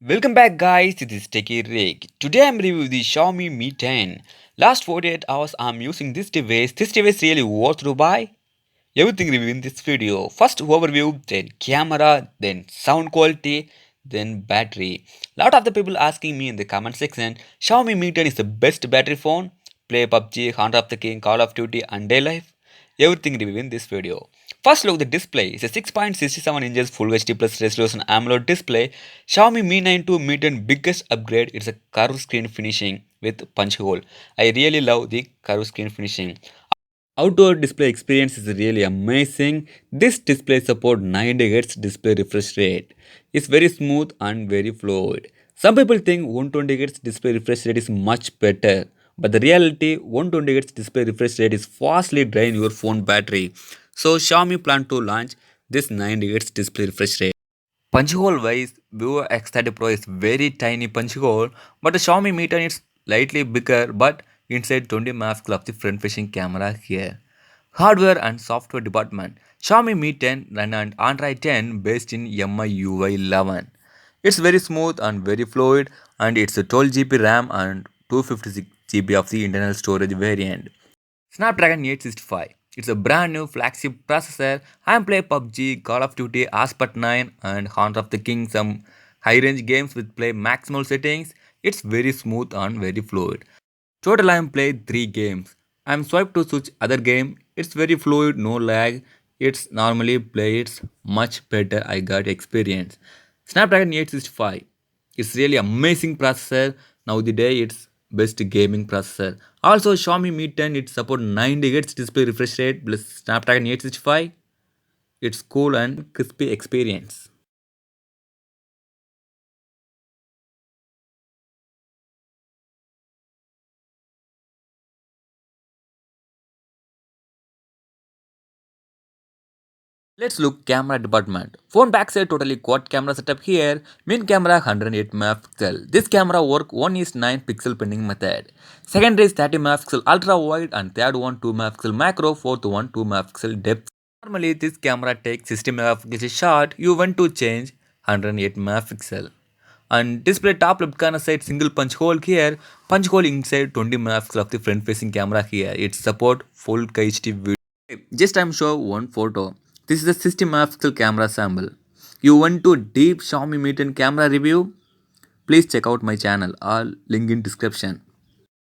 Welcome back guys, this is Techie Rick. Today I'm reviewing the Xiaomi Mi 10. Last 48 hours I'm using this device. This device really worth to buy. Everything review in this video. First overview, then camera, then sound quality, then battery. Lot of the people asking me in the comment section, Xiaomi Mi 10 is the best battery phone. Play PUBG, Honor of the King, Call of Duty and Day Life. Everything review in this video. First look the display. It's a 6.67 inches Full HD plus resolution AMOLED display. Xiaomi Mi 9 to Mi 10 biggest upgrade. It's a curved screen finishing with punch hole. I really love the curved screen finishing. Outdoor display experience is really amazing. This display supports 90 Hz display refresh rate. It's very smooth and very fluid. Some people think 120 Hz display refresh rate is much better, but the reality 120 Hz display refresh rate is fastly drain your phone battery. So Xiaomi plan to launch this 90 Hz display refresh rate. Punch hole wise, Vivo X30 Pro is very tiny punch hole, but the Xiaomi Mi 10 is slightly bigger, but inside 20 megapixel of the front facing camera here. Hardware and software department. Xiaomi Mi 10 run on Android 10 based in MI UI 11. It's very smooth and very fluid, and it's a 12 GB RAM and 256 GB of the internal storage variant. Snapdragon 865. It's a brand new flagship processor. I am playing PUBG, Call of Duty, Aspect 9 and Honor of the King, some high range games with play maximal settings. It's very smooth and very fluid. Total I am played 3 games. I am swiped to switch other game. It's very fluid, no lag. It's normally play it's much better. I got experience. Snapdragon 865. It's really amazing processor. Now the day it's best gaming processor. Also Xiaomi Mi 10 it support 90 Hz display refresh rate plus Snapdragon 865. It's cool and crispy experience. Let's look camera department. Phone backside totally quad camera setup here. Main camera 108 megapixel. This camera work 1 is 9 pixel pinning method. Second is 30 megapixel ultra wide and third one 2 megapixel macro, fourth one 2 megapixel depth. Normally this camera takes 60 megapixel shot. You want to change 108 megapixel. And display top left corner side single punch hole here. Punch hole inside 20 megapixel of the front facing camera here. It support full HD video. Just I'm show one photo. This is a 60 megapixel camera sample. You want to deep Xiaomi Mi 10 camera review? Please check out my channel. All link in description.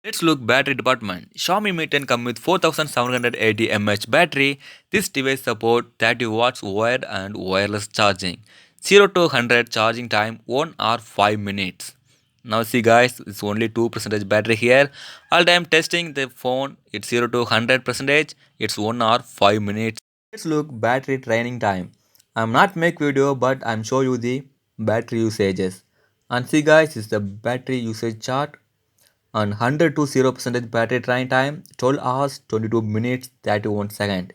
Let's look battery department. Xiaomi Mi 10 come with 4780 mAh battery. This device support 30 watts wired and wireless charging. 0 to 100 charging time 1 hour 5 minutes. Now see guys, it's only 2% battery here. All time testing the phone, it's 0 to 100%, it's 1 hour 5 minutes. Let's look battery training time. I'm not make video but I'm show you the battery usages. And see guys, it's the battery usage chart. On 100 to 0% battery train time, 12 hours 22 minutes 31 second.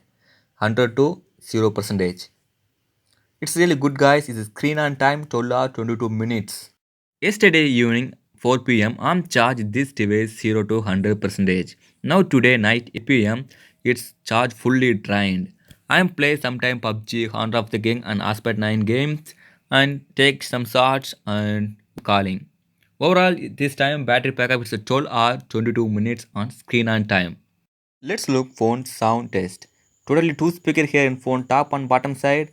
100 to 0%. It's really good guys. It's screen on time 12 hours 22 minutes. Yesterday evening 4 p.m. I'm charged this device 0 to 100%. Now today night 8 p.m. it's charged fully drained. I'm play sometime PUBG, Honor of the King and Aspect 9 games and take some shots and calling. Overall this time battery backup is a 12 hour 22 minutes on screen on time. Let's look phone sound test. Totally two speaker here in phone top and bottom side.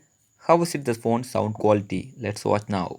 How is it the phone sound quality? Let's watch now.